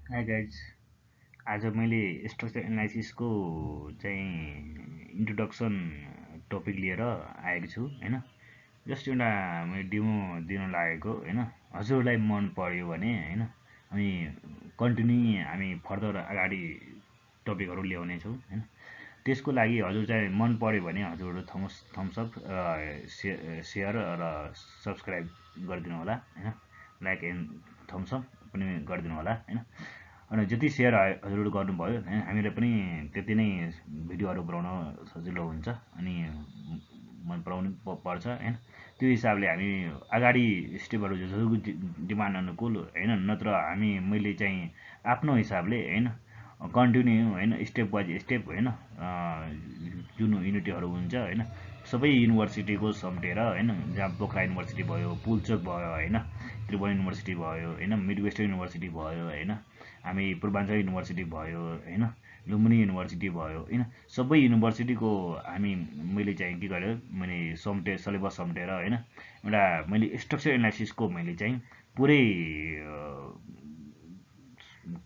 Hi guys आज मैले structure एनालाइसिसको चाहिँ इन्ट्रोडक्सन टपिक लिएर आएको छु होइन। जस्ट एउटा मैले डेमो दिन लागेको होइन। हजुरलाई मन पर्यो भने होइन हामी कन्टिन्यू हामी फर्दर अगाडि टपिकहरू ल्याउने छौँ होइन। त्यसको लागि हजुर चाहिँ मन पर्यो भने हजुरहरू थम्सअप सेयर र सब्सक्राइब गरिदिनु होला होइन। लाइक एन्ड थम्सअप पनि गरिदिनु होला होइन। अनि जति सेयर हजुरहरू गर्नुभयो होइन हामीलाई पनि त्यति नै भिडियोहरू बनाउन सजिलो हुन्छ अनि मन पराउनु पर्छ होइन। त्यो हिसाबले हामी अगाडि स्टेपहरू हजुरको डिमान्ड अनुकूल होइन, नत्र मैले चाहिँ आफ्नो हिसाबले होइन कन्टिन्यू होइन स्टेप बाई स्टेप होइन जुन युनिटीहरू हुन्छ होइन सबै युनिभर्सिटीको समेटेर होइन, जहाँ पोखरा युनिभर्सिटी भयो, पुल्चोक भयो होइन, त्रिभुवन युनिभर्सिटी भयो होइन, मिड वेस्ट युनिभर्सिटी भयो होइन, हामी पूर्वाञ्चल युनिभर्सिटी भयो होइन, लुम्बिनी युनिभर्सिटी भयो होइन, सबै युनिभर्सिटीको मैले चाहिँ के गरेँ, मैले सिलेबस समेटेर होइन एउटा मैले स्ट्रक्चर एनालाइसिसको मैले चाहिँ पुरै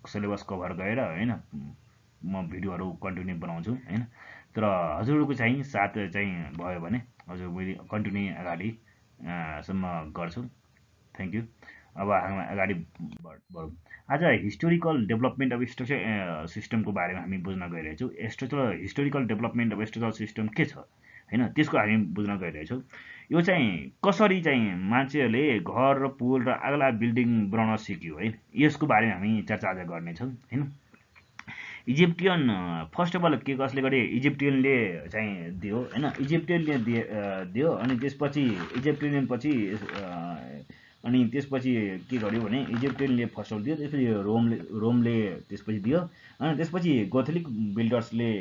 सिलेबस कभर गरेर होइन म भिडियोहरू कन्टिन्यू बनाउँछु होइन। तर हजुरहरूको चाहिँ साथ चाहिँ भयो भने हजुर मैले कन्टिन्यू अगाडि सम्म गर्छु। Thank you. अब हामी अगाडि बढौँ। आज हिस्टोरिकल डेभलपमेन्ट अफ स्ट्रक्चर सिस्टमको बारेमा हामी बुझ्न गइरहेछौँ। Historical development of structural system के छ होइन, त्यसको हामी बुझ्न गइरहेछौँ। यो चाहिँ कसरी चाहिँ मान्छेहरूले घर र पुल र अग्ला बिल्डिङ बनाउन सिक्यो है, यसको बारेमा हामी चर्चा आज गर्नेछौँ होइन। इजिप्टियन फर्स्ट अफ अल के कसले गरे, इजिप्टियनले चाहिँ दियो होइन, इजिप्टियनले दियो अनि त्यसपछि इजिप्टियन पछि अनि त्यसपछि के गर्यो भने इजिप्टियनले फर्स्ट दियो, त्यसपछि रोमले त्यसपछि दियो अनि त्यसपछि गोथलिक बिल्डर्सले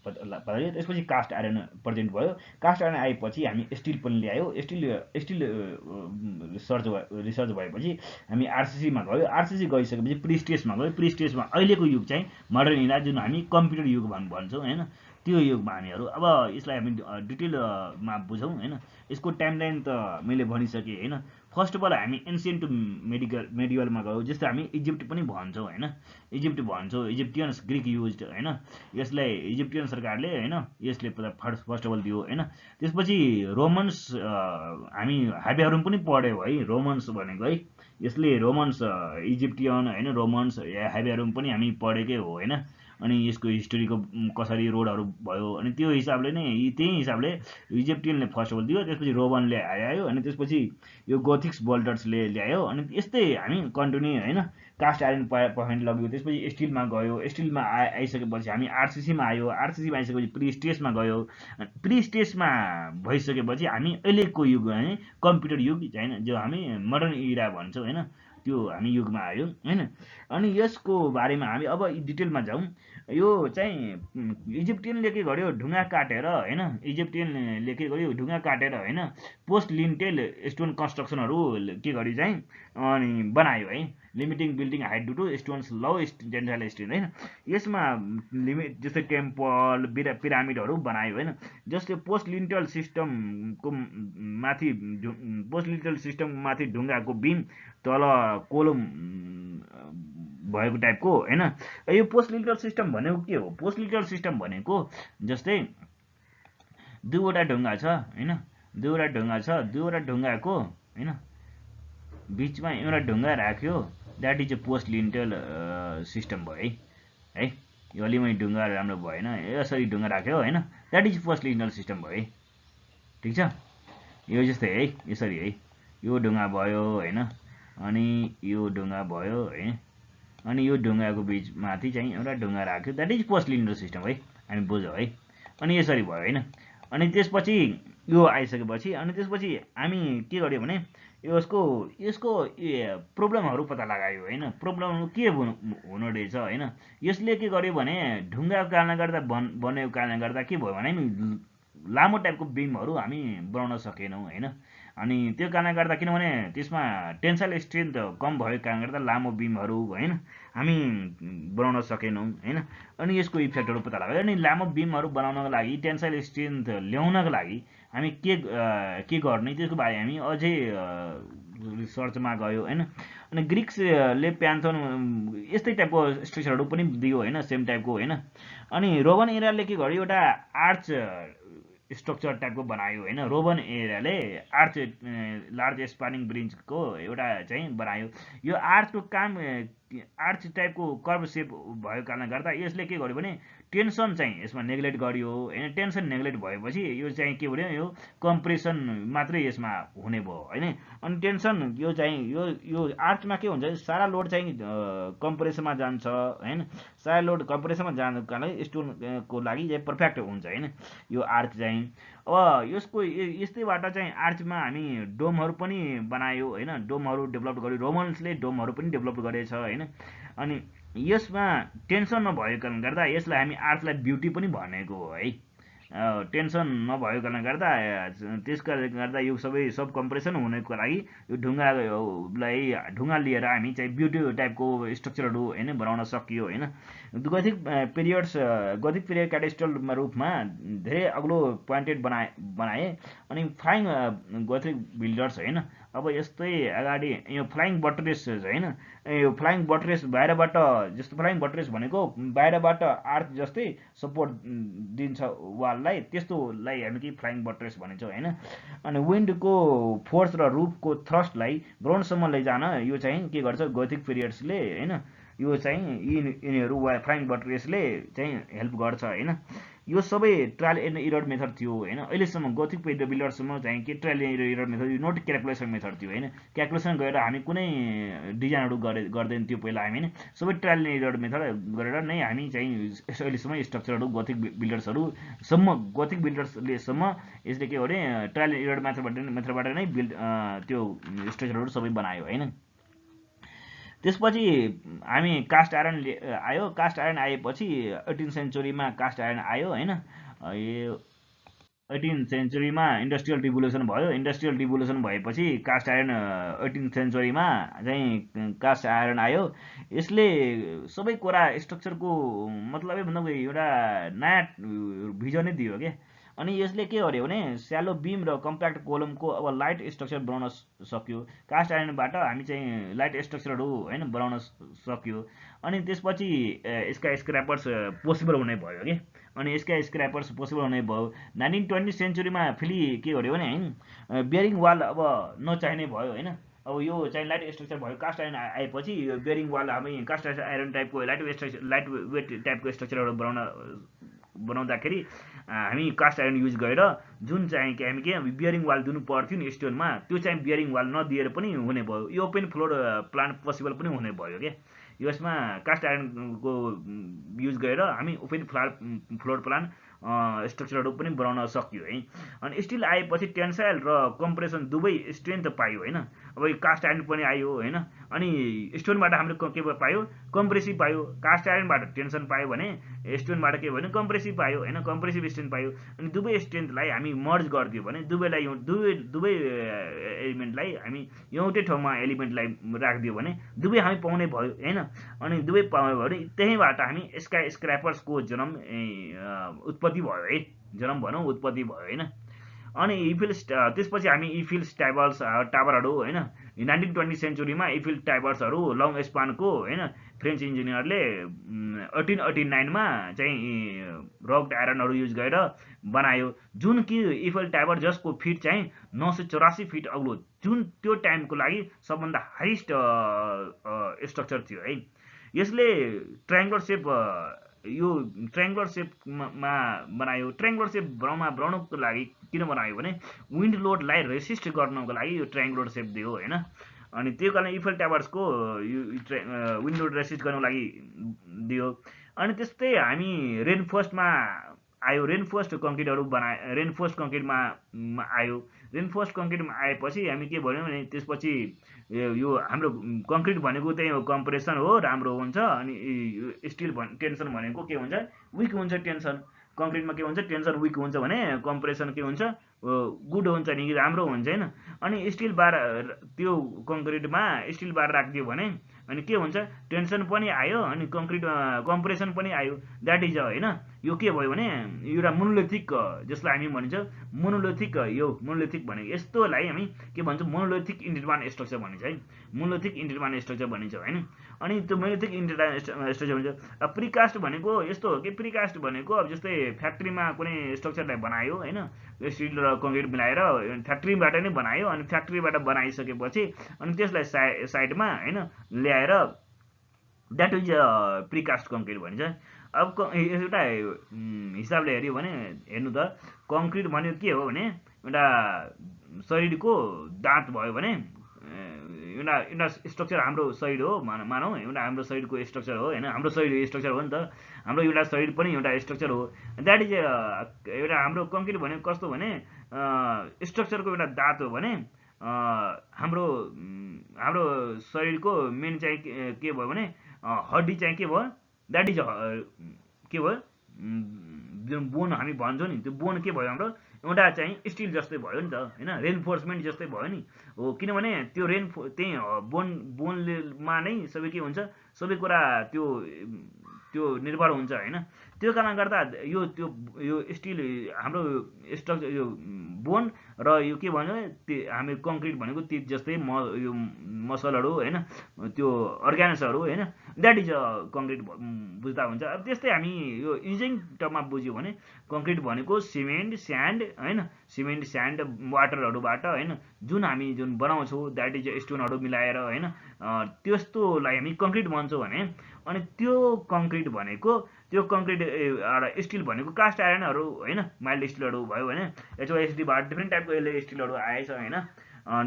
पठायो, त्यसपछि कास्ट आयरन प्रेजेन्ट भयो। कास्ट आयरन आएपछि हामी स्टिल पनि ल्यायो, स्टिल रिसर्च भएपछि हामी आरसिसीमा गयो, आरसिसी गइसकेपछि प्रिस्टेजमा गयो, प्रिस्टेजमा अहिलेको युग चाहिँ मोडर्न इरा जुन हामी कम्प्युटर युग भन्छौँ होइन, त्यो युगमा हामीहरू अब यसलाई हामी डिटेलमा बुझौँ होइन। यसको टाइमलाइन त मैले भनिसकेँ होइन। फर्स्ट अफ अल हामी एन्सियन्ट मेडिवलमा गयौँ, जस्तो हामी इजिप्ट पनि भन्छौँ होइन, इजिप्ट भन्छौँ, इजिप्टियन्स ग्रिक युज होइन। यसलाई इजिप्टियन सरकारले होइन यसले फर्स्ट अफ अल दियो होइन। त्यसपछि रोमन्स हामी हाबियाहरू पनि पढ्यौँ है, रोमन्स भनेको है, यसले रोमन्स इजिप्टियन होइन, रोमन्स हाबियाहरू पनि हामी पढेकै हो होइन। अनि यसको हिस्ट्रीको कसरी रोडहरू भयो अनि त्यो हिसाबले नै त्यही हिसाबले इजिप्टियनले फर्स्ट अफ अल दियो, त्यसपछि रोमनले आयो अनि त्यसपछि यो गोथिक्स बोल्डर्सले ल्यायो अनि यस्तै हामी कन्टिन्यू होइन। कास्ट आयरन पोइन्ट लग्यो, त्यसपछि स्टिलमा गयो, स्टिलमा आइसकेपछि हामी आरसिसीमा आयो, आरसिसीमा आइसकेपछि प्री स्टेजमा गयो, प्री स्टेजमा भइसकेपछि हामी अहिलेको युग है कम्प्युटर युग होइन, जो हामी मोडर्न इरा भन्छौँ होइन, त्यो हामी युगमा आयो होइन। अनि यसको बारेमा हामी अब डिटेलमा जाउँ। यो चाहिँ इजिप्टियनले के गर्यो, ढुङ्गा काटेर होइन, इजिप्टियनले के गर्यो ढुङ्गा काटेर होइन पोस्ट लिन्टेल स्टोन कन्स्ट्रक्सनहरू के गर्यो चाहिँ अनि बनायो है। Limiting building height due to stones low tensile strength होइन। यसमा लिमिट जस्तै टेम्पल पिरामिडहरू बनायो होइन। जस्तै पोस्ट लिन्टल सिस्टम माथि ढुङ्गाको बिम, तल कोलम भएको टाइपको होइन। यो पोस्ट लिन्टल सिस्टम भनेको के हो, पोस्ट लिन्टल सिस्टम भनेको जस्तै दुईवटा ढुङ्गा छ होइन, दुईवटा ढुङ्गाको होइन बिचमा एउटा ढुङ्गा राख्यो, that is a post lintel system भयो है। यो अलि मैले ढुङ्गा राम्रो भएन, यसरी ढुङ्गा राख्यो होइन, that is post lintel system भयो है। ठिक छ, यो जस्तै है, यसरी है, यो ढुङ्गा भयो होइन, अनि यो ढुङ्गा भयो है, अनि यो ढुङ्गाको बिच माथि चाहिँ एउटा ढुङ्गा राख्यो, that is post lintel system है, हामी बुझ्यौँ है। अनि यसरी भयो होइन। अनि त्यसपछि यो आइसकेपछि अनि त्यसपछि हामी के गर्यो भने यसको प्रब्लमहरू पत्ता लगायो होइन, प्रब्लमहरू के हुनु रहेछ होइन। यसले के गर्यो भने ढुङ्गाको कारणले गर्दा बनेको कारणले गर्दा के भयो भने लामो टाइपको बिमहरू हामी बनाउन सकेनौँ होइन। अनि त्यो कारणले गर्दा किनभने त्यसमा टेन्साइल स्ट्रेन्थ कम भएको कारणले गर्दा लामो बिमहरू होइन हामी बनाउन सकेनौँ होइन। अनि यसको इफेक्टहरू पत्ता लगायो। अनि लामो बिमहरू बनाउनको लागि टेन्साइल स्ट्रेन्थ ल्याउनको लागि हामी के गर्ने, त्यसको बारे हामी अझै रिसर्चमा गयो होइन। अनि ग्रिक्सले प्यान्थोन यस्तै टाइपको स्ट्रक्चरहरू पनि दियो होइन, सेम टाइपको होइन। अनि रोमन एराले के गर्यो, एउटा आर्च स्ट्रक्चर टाइपको बनायो होइन। रोमन एराले आर्च लार्ज स्पानिङ ब्रिजको एउटा चाहिँ बनायो। यो आर्चको काम आर्च टाइपको कर्भ सेप भएको कारणले गर्दा यसले के गर्यो भने टेन्सन चाहिँ यसमा नेग्लेक्ट गरियो होइन। टेन्सन नेग्लेक्ट भएपछि यो चाहिँ के भन्यो, यो कम्प्रेसन मात्रै यसमा हुने भयो होइन। अनि टेन्सन यो चाहिँ यो आर्चमा के हुन्छ, सारा लोड चाहिँ कम्प्रेसनमा जान्छ होइन। सारा लोड कम्प्रेसनमा जानुको लागि स्टोनको लागि चाहिँ पर्फेक्ट हुन्छ होइन यो आर्च चाहिँ। अब यसको यस्तैबाट चाहिँ आर्चमा हामी डोमहरू पनि बनायो होइन, डोमहरू डेभलप गर्यो। रोमन्सले डोमहरू पनि डेभलप गरेछ होइन। अनि यसमा टेन्सन नभएको कारणले गर्दा यसलाई हामी आर्चलाई ब्युटी पनि भनेको हो है। टेन्सन नभएको कारणले गर्दा त्यसका गर्दा यो सबै सब कम्प्रेसन हुनको लागि यो ढुङ्गा लिएर हामी चाहिँ ब्युटी टाइपको स्ट्रक्चरहरू होइन बनाउन सकियो होइन। गथिक पिरियड क्याटेस्ट्रल रूपमा धेरै अग्लो पोइन्टेड बनाए। अनि फ्लाइङ गथिक बिल्डर्स होइन। अब यस्तै अगाडि यो फ्लाइङ बट्रेस होइन, यो फ्लाइङ बट्रेस बाहिरबाट, जस्तो फ्लाइङ बट्रेस भनेको बाहिरबाट आर्च जस्तै सपोर्ट दिन्छ वाललाई, त्यस्तोलाई हामी कि फ्लाइङ बट्रेस भनिन्छौँ होइन। अनि विन्डको फोर्स र रुफको थ्रस्टलाई ग्राउन्डसम्म लैजान यो चाहिँ के गर्छ, गोथिक पिरियड्सले होइन। यो चाहिँ यिनीहरू फ्लाइङ बट्रेसले चाहिँ हेल्प गर्छ होइन। यो सबै ट्रायल एन्ड इरर मेथड थियो होइन। अहिलेसम्म गोथिक बिल्डरसम्म चाहिँ के ट्रायल एन्ड इरर मेथड, यो नोट क्यालकुलेसन मेथड थियो होइन। क्यालकुलेसन गरेर हामी कुनै डिजाइनहरू गर्दैन थियो पहिला हामी होइन। सबै ट्रायल एन्ड इरर मेथड गरेर नै हामी चाहिँ अहिलेसम्म स्ट्रक्चरहरू गोथिक बिल्डर्सलेसम्म यसले के भने ट्रायल एन्ड इरर मेथडबाट नै त्यो स्ट्रक्चरहरू सबै बनायो होइन। त्यसपछि हामी कास्ट आयरन आयो। कास्ट आयरन आएपछि 18 सेन्चुरीमा कास्ट आयरन आयो होइन। यो 18 सेन्चुरीमा इन्डस्ट्रियल रिभोल्युसन भयो। इन्डस्ट्रियल रिभोल्युसन भएपछि कास्ट आयरन 18 सेन्चुरीमा चाहिँ कास्ट आयरन आयो। यसले सबै कुरा स्ट्रक्चरको मतलबै भन्दा एउटा नयाँ भिजनै दियो क्या। अनि यसले के गर्यो भने स्यालो बिम र कम्प्याक्ट कोलमको अब लाइट स्ट्रक्चर बनाउन सक्यो। कास्ट आयरनबाट हामी चाहिँ लाइट स्ट्रक्चरहरू होइन बनाउन सक्यो। अनि त्यसपछि यसका स्क्रैपर्स पोसिबल हुने भयो कि। अनि यसका स्क्रैपर्स पोसिबल हुने भयो। 1920 सेन्चुरीमा फेरि के गर्यो भने होइन बियरिङ वाल अब नचाहिने भयो होइन। अब यो चाहिँ लाइट स्ट्रक्चर भयो। कास्ट आयरन आएपछि यो बियरिङ वाल हामी कास्ट आयरन टाइपको लाइट वेट टाइपको स्ट्रक्चरहरू बनाउँदाखेरि हामी कास्ट आयरन युज गरेर जुन चाहिँ हामी के बियरिङ वाल दिनु पर्थ्यो नि स्टोनमा, त्यो चाहिँ बियरिङ वाल नदिएर पनि हुने भयो। यो ओपन फ्लोर प्लान पोसिबल पनि हुने भयो क्या। यसमा कास्ट आयरनको युज गरेर हामी ओपन फ्लोर प्लान स्ट्रक्चरहरू पनि बनाउन सक्यो है। अनि स्टिल आएपछि टेन्साइल र कम्प्रेसन दुवै स्ट्रेन्थ पायो होइन। अब यो कास्ट आयरन पनि आयो होइन। अनि स्टोनबाट हामीले के पायो, कम्प्रेसिभ पायो। कास्ट आयरनबाट टेन्सन पायो भने स्टोनबाट के भयो भने कम्प्रेसिभ पायो होइन, कम्प्रेसिभ स्ट्रेन्थ पायो। अनि दुवै स्ट्रेन्थलाई हामी मर्ज गरिदियो भने दुवै एलिमेन्टलाई हामी एउटै ठाउँमा एलिमेन्टलाई राखिदियो भने दुवै हामी पाउने भयो होइन। अनि दुवै पाउने भयो भने त्यहीँबाट हामी स्क्रैपर्सको जन्म उत्पत्ति भयो है। जन्म भनौँ उत्पत्ति भयो होइन। अनि त्यसपछि हामी इफिल टावरहरू होइन 1920 सेन्चुरीमा इफिल टावर्सहरू लङ स्पानको होइन फ्रेन्च इन्जिनियरले 1889मा चाहिँ रक्ड आयरनहरू युज गरेर बनायो। जुन कि इफिल टावर जसको फिट चाहिँ 984 फिट अग्लो, जुन त्यो टाइमको लागि सबभन्दा हाइस्ट स्ट्रक्चर थियो है। यसले ट्रायङ्गुलर सेपमा बनायो। ट्रायङ्गुलर सेप बनाउनको लागि किन बनायो भने विन्ड लोडलाई रेसिस्ट गर्नको लागि यो ट्रायङ्गुलर सेप दियो होइन। अनि त्यो कारण इफिल टावर्सको विन्ड लोड रेसिस्ट गर्नको लागि दियो। अनि त्यस्तै हामी रेनफोर्स्टमा आयो। रेनफोर्स्ट कङ्क्रिटहरू बनायो। रेनफोर्स्ट कङ्क्रिटमा आयो। रेनफोर्स्ट कङ्क्रिटमा आएपछि हामी के भन्यौँ भने त्यसपछि यो हाम्रो कङ्क्रिट भनेको त्यही हो, कम्प्रेसन हो, राम्रो हुन्छ। अनि स्टिल टेन्सन भनेको के हुन्छ, विक हुन्छ टेन्सन। कङ्क्रिटमा के हुन्छ, टेन्सन विक हुन्छ भने कम्प्रेसन के हुन्छ, गुड हुन्छ नि, राम्रो हुन्छ होइन। अनि स्टिल बार त्यो कङ्क्रिटमा स्टिल बार राखिदियो भने अनि के हुन्छ, टेन्सन पनि आयो अनि कम्प्रेसन पनि आयो। द्याट इज होइन यो के भयो भने एउटा मोनोलिथिक जसलाई हामी भनिन्छ मोनोलिथिक यो मोनोलिथिक भनेको यस्तोलाई हामी के भन्छौँ मोनोलिथिक इन्टरवान स्ट्रक्चर भनिन्छ है मोनोलिथिक इन्टरवान स्ट्रक्चर भनिन्छ हैन अनि त्यो मोनोलिथिक इन्टरवान स्ट्रक्चर भन्छ अब प्रिकास्ट भनेको यस्तो हो कि प्रिकास्ट भनेको अब जस्तै फ्याक्ट्रीमा कुनै स्ट्रक्चरलाई बनायो हैन स्टिल र कङ्क्रिट मिलाएर फ्याक्ट्रीबाट नै बनायो अनि फ्याक्ट्रीबाट बनाइसकेपछि अनि त्यसलाई साइडमा हैन ल्याएर द्याट इज प्रिकास्ट कङ्क्रिट भनिन्छ अब एउटा हिसाबले हेऱ्यो भने हेर्नु त कङ्क्रिट भनेको के हो भने एउटा शरीरको दाँत भयो भने एउटा स्ट्रक्चर हाम्रो शरीर हो मानौ एउटा हाम्रो शरीरको स्ट्रक्चर हो हैन हाम्रो शरीर स्ट्रक्चर हो नि त हाम्रो एउटा शरीर पनि एउटा स्ट्रक्चर हो द्याट इज एउटा हाम्रो कङ्क्रिट भनेको कस्तो भने स्ट्रक्चरको एउटा दाँत हो भने हाम्रो शरीरको मेन चाहिँ के भयो भने हड्डी चाहिँ के भयो द्याट इज के भयो जुन बोन हामी भन्छौँ नि त्यो बोन के भयो हाम्रो एउटा चाहिँ स्टिल जस्तै भयो नि त हैन रेनफोर्समेन्ट जस्तै भयो नि हो किनभने त्यो त्यही बोनमा नै सबै के हुन्छ सबै कुरा त्यो निर्भर हुन्छ हैन त्यो कारणले गर्दा यो स्टिल हाम्रो स्ट्रक्चर यो बोन र यो के भन्छ हामी कङ्क्रिट भनेको ती जस्तै यो मसलहरू हैन त्यो अर्गानिजहरू हैन द्याट इज कङ्क्रिट बुझ्दा हुन्छ अब त्यस्तै हामी यो इजिङ टर्ममा बुझ्यो भने कङ्क्रिट भनेको सिमेन्ट स्यान्ड हैन सिमेन्ट स्यान्ड वाटरहरूबाट हैन जुन बनाउँछौँ द्याट इज स्टोनहरू मिलाएर हैन त्यस्तोलाई हामी कङ्क्रिट भन्छौँ भने अनि त्यो कङ्क्रिट भनेको त्यो कङ्क्रिट स्टिल भनेको कास्ट आयरनहरू हैन माइल्ड स्टिलहरू भयो भने HOSD बाट डिफ्रेन्ट टाइपको यसले स्टिलहरू आएछ हैन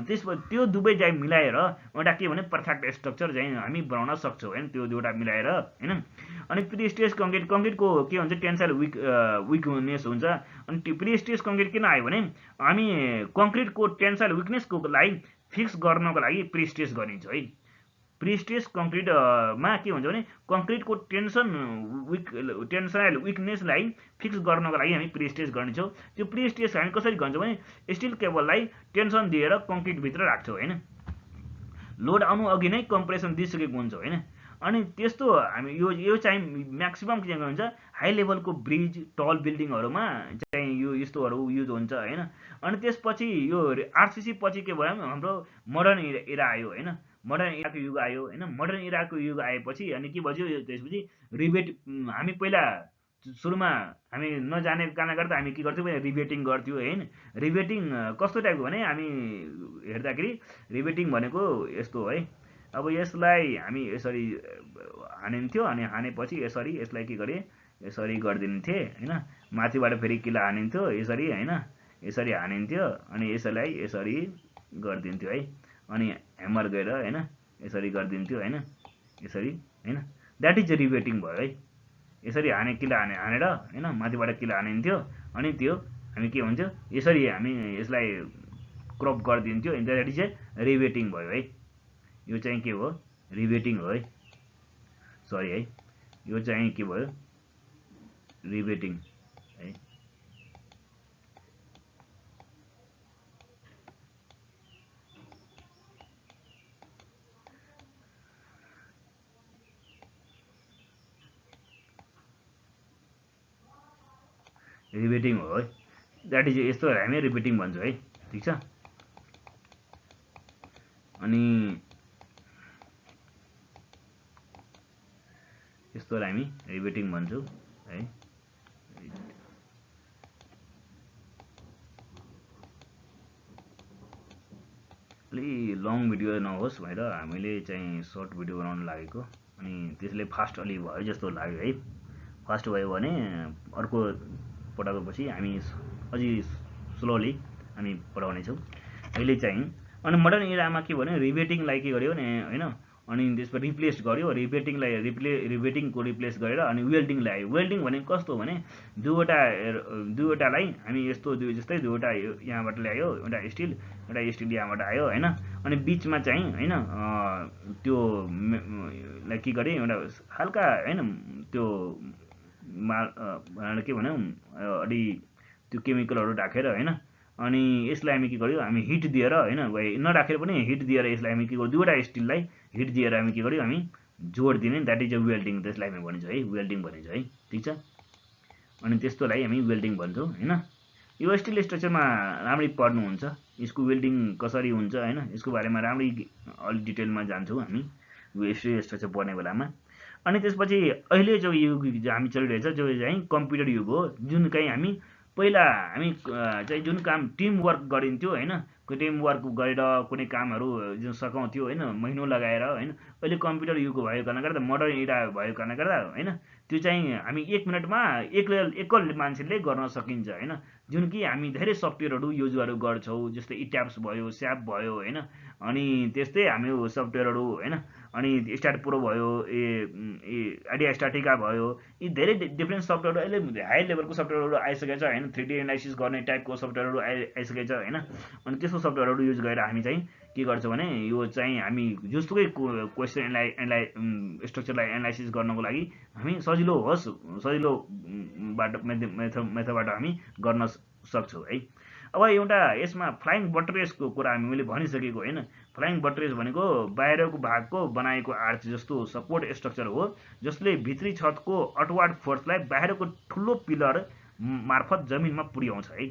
त्यसपछि त्यो दुवै चाहिँ मिलाएर एउटा के भने पर्फेक्ट स्ट्रक्चर चाहिँ हामी बनाउन सक्छौँ हैन त्यो दुईवटा मिलाएर हैन अनि प्रिस्टेज कङ्क्रिटको के हुन्छ टेन्साइल विकनेस हुन्छ अनि प्रिस्टेज कङ्क्रिट किन आयो भने हामी कङ्क्रिटको टेन्साइल विकनेसको लागि फिक्स गर्नको लागि प्रिस्टेज गरिन्छ है प्रिस्टेज कङ्क्रिटमा के हुन्छ भने कङ्क्रिटको टेन्साइल विकनेसलाई फिक्स गर्नको लागि हामी प्रिस्टेज गर्नेछौँ त्यो प्रिस्टेज हामी कसरी गर्छौँ भने स्टिल केबललाई टेन्सन दिएर कङ्क्रिटभित्र राख्छौँ हैन लोड आउनु अघि नै कम्प्रेसन दिइसकेको हुन्छ हैन अनि त्यस्तो हामी यो चाहिँ म्याक्सिमम के हुन्छ हाई लेभलको ब्रिज टल बिल्डिङहरूमा चाहिँ यो यस्तोहरू युज हुन्छ हैन अनि त्यसपछि यो आरसीसी पछि के भयो हाम्रो मोडर्न इरा आयो हैन मोडर्न इराको युग आयो हैन मोडर्न इराको युग आएपछि अनि के भयो त्यसपछि रिबेट हामी पहिला सुरुमा हामी नजानेको कारणले गर्दा हामी के गर्थ्यौँ रिबेटिङ गर्थ्यौँ हैन रिबेटिङ कस्तो टाइपको भने हामी हेर्दाखेरि रिबेटिङ भनेको यस्तो है अब यसलाई हामी यसरी हानिन्थ्यो अनि हानेपछि यसलाई के गरे यसरी गरिदिन्थे हैन माथिबाट फेरि किला हानिन्थ्यो यसरी हैन यसरी हानिन्थ्यो अनि यसलाई यसरी गरिदिन्थ्यो है अनि ह्यामर गएर हैन यसरी गरिदिन्थ्यो हैन यसरी हैन द्याट इज रिबेटिङ भयो है यसरी किला हानेर हैन माथिबाट किला हानिन्थ्यो अनि त्यो हामी के हुन्थ्यो यसरी हामी यसलाई क्रप गरिदिन्थ्यो द्याट इज रिबेटिङ भयो है यो चाहिँ के हो रिबेटिङ हो है सरी है यो चाहिँ के भयो रिबेटिङ है रिबेटिङ हो है द्याट इज यस्तो हामी रिबेटिङ भन्छौँ है ठीक छ अनि यस्तोलाई हामी रिबेटिङ भन्छौँ है अलि लङ भिडियो नहोस् भनेर हामीले चाहिँ सर्ट भिडियो बनाउन लागेको अनि त्यसले फास्ट अलि भयो जस्तो लाग्यो है फास्ट भयो भने अर्को पठाएपछि हामी अझै स्लोली हामी पढाउनेछौँ अहिले चाहिँ अनि मोडर्न इरामा के भन्यो रिबेटिङलाई के गर्यो भने हैन अनि त्यसपछि रिप्लेस गर्यो रिबेटिङको रिप्लेस गरेर अनि वेल्डिङ ल्यायो वेल्डिङ भनेको कस्तो भने दुईवटालाई हामी यस्तो जस्तै दुईवटा यहाँबाट ल्यायो एउटा स्टिल यहाँबाट आयो हैन अनि बीचमा चाहिँ हैन त्यो के गरे एउटा हल्का हैन त्यो के भनौँ अलि त्यो केमिकलहरू राखेर हैन अनि यसलाई हामी के गर्यो हामी हिट दिएर हैन नराखेर पनि हिट दिएर यसलाई हामी के गर्यो दुईवटा स्टिललाई हिट दिएर हामी के गर्यो हामी जोड दिने द्याट इज अ वेल्डिङ त्यसलाई हामी भनिन्छ है वेल्डिङ भनिन्छ है ठीक छ अनि त्यस्तोलाई हामी वेल्डिङ भन्छौँ हैन। यो स्टिल स्ट्रक्चरमा राम्ररी पढ्नुहुन्छ, यसको वेल्डिङ कसरी हुन्छ हैन, यसको बारेमा राम्ररी अलि डिटेलमा जान्छौँ हामी यो स्टिल स्ट्रक्चर पढ्ने बेलामा। अनि त्यसपछि अहिले जो युग हामी चलिरहेछ जो चाहिँ कम्प्युटर युग हो, जुन चाहिँ हामी पहिला हामी चाहिँ जुन काम टिम वर्क गरिन्थ्यो हैन, टिम वर्क गरेर कुनै कामहरू जुन सघाउँथ्यो हैन, महिनौँ लगाएर हैन, अहिले कम्प्युटर युग भएको कारणले गर्दा मोडर्न इरा भएको कारणले गर्दा हैन, त्यो चाहिँ हामी 1 मिनेटमा एकल मान्छेले गर्न सकिन्छ हैन। जुन कि हामी धेरै सफ्टवेयरहरू युजहरू गर्छौँ, जस्तै इट्याप्स भयो, स्याप भयो हैन, अनि त्यस्तै हामी सफ्टवेयरहरू हैन, अनि स्टार्ट प्रो भयो, आइडिया स्टाटिका भयो, यी धेरै डिफ्रेन्ट सफ्टवेयरहरू अहिले हाई लेभलको सफ्टवेयरहरू आइसकेको छ हैन, 3D एनालाइसिस गर्ने टाइपको सफ्टवेयरहरू आइसकेको छ हैन। अनि त्यस्तो सफ्टवेयरहरू युज गरेर हामी चाहिँ के गर्छौँ भने यो चाहिँ हामी जस्तोकै क्वेसन स्ट्रक्चरलाई एनालाइसिस गर्नको लागि हामी सजिलो होस्, सजिलो मेथडबाट हामी गर्न सक्छौँ है। अब एउटा यसमा फ्लाइङ बट्रेसको कुरा हामीले भनिसकेको हैन। फ्लाइङ बट्रेस भनेको बाहिरको भागको बनाएको आर्च जस्तो सपोर्ट स्ट्रक्चर हो, जसले भित्री छतको अटवार्ड फोर्सलाई बाहिरको ठुलो पिलर मार्फत जमिनमा पुर्याउँछ है।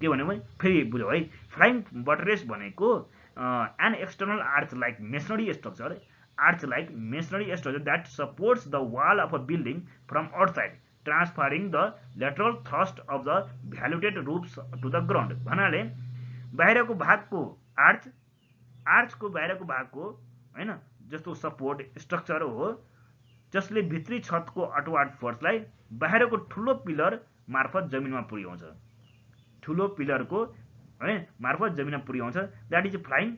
के भन्यो भने फेरि बुझौँ है, फ्लाइङ बट्रेस भनेको an external arch like masonry structure that supports the wall of a building from outside, transferring the lateral thrust of the valuated roofs to the ground। भन्नाले बाहिरको भागको आर्चको बाहिरको भागको हैन जस्तो सपोर्ट स्ट्रक्चर हो, जसले भित्री छतको अटवार्ड फोर्सलाई बाहिरको ठुलो पिलर मार्फत जमिनमा पुर्याउँछ, ठुलो पिलरको है मार्फत जमिनमा पुर्याउँछ, द्याट इज फ्लाइङ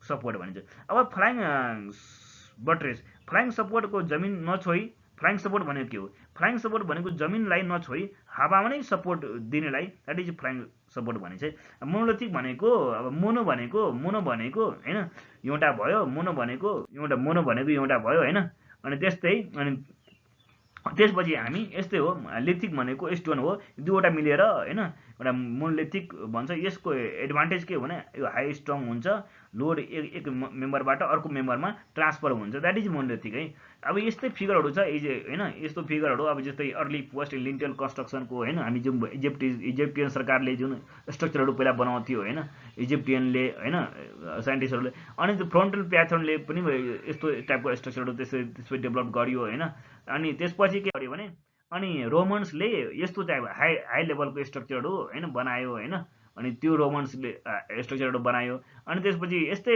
सपोर्ट भनिन्छ। अब फ्लाइङ बट्रेस, फ्लाइङ सपोर्टको जमिन नछोई, फ्लाइङ सपोर्ट भनेको के हो? फ्लाइङ सपोर्ट भनेको जमिनलाई नछोई हावामा नै सपोर्ट दिनेलाई द्याट इज फ्लाइङ सपोर्ट भनिन्छ। मोनोलिथिक भनेको अब मोनो भनेको हैन एउटा भयो, मोनो भनेको एउटा भयो हैन। अनि त्यस्तै अनि त्यसपछि हामी यस्तै हो, लिथिक भनेको स्टोन हो, दुईवटा मिलेर हैन एउटा मोनोलिथिक भन्छ। यसको एडभान्टेज के हो भने यो हाई स्ट्रङ हुन्छ, लोड एक मेम्बरबाट अर्को मेम्बरमा ट्रान्सफर हुन्छ, द्याट इज मोनोलिथिक है। अब यस्तै फिगरहरू छ हैन, यस्तो फिगरहरू अब जस्तै अर्ली पोस्ट लिन्टेल कन्स्ट्रक्सनको हैन, हामी जुन इजिप्टियन सरकारले जुन स्ट्रक्चरहरू पहिला बनाउँथ्यो हैन, इजिप्टियनले हैन साइन्टिस्टहरूले, अनि त्यो फ्रन्टल प्याथर्नले पनि यस्तो टाइपको स्ट्रक्चरहरू त्यसपछि डेभलप गरियो हैन। अनि त्यसपछि के गर्यो भने अनि रोमन्सले यस्तो टाइप हाई लेभलको स्ट्रक्चरहरू हैन बनायो हैन, अनि त्यो रोमन्सले स्ट्रक्चरहरू बनायो। अनि त्यसपछि यस्तै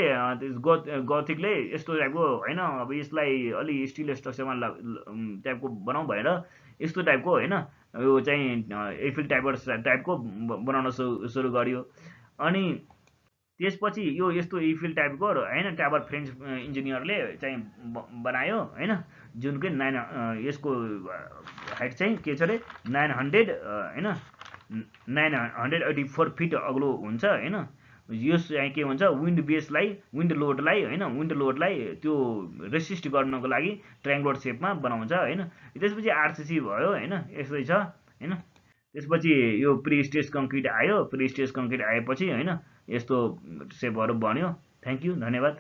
गथिकले यस्तो टाइपको हैन, अब यसलाई अलि स्टिल स्ट्रक्चरमा टाइपको बनाऊ भएर यस्तो टाइपको हैन यो चाहिँ एफिल टाइपको बनाउन सुरु गर्यो। अनि त्यसपछि यो यस्तो इफिल टाइपको हैन टावर फ्रेन्च इन्जिनियरले चाहिँ बनायो हैन, जुन कि यसको हाइट चाहिँ के छ अरे 900 हैन 984 फिट अग्लो हुन्छ हैन। यो चाहिँ के भन्छ विन्ड लोडलाई त्यो रेसिस्ट गर्नको लागि ट्रायङ्गुलर सेपमा बनाउँछ हैन। त्यसपछि आरसीसी भयो हैन, यस्तै छ हैन। त्यसपछि यो प्री-स्ट्रेस कङ्क्रिट आयो, प्री-स्ट्रेस कङ्क्रिट आएपछि हैन यस्तो सेपहरू बन्यो। थ्याङ्क यू, धन्यवाद।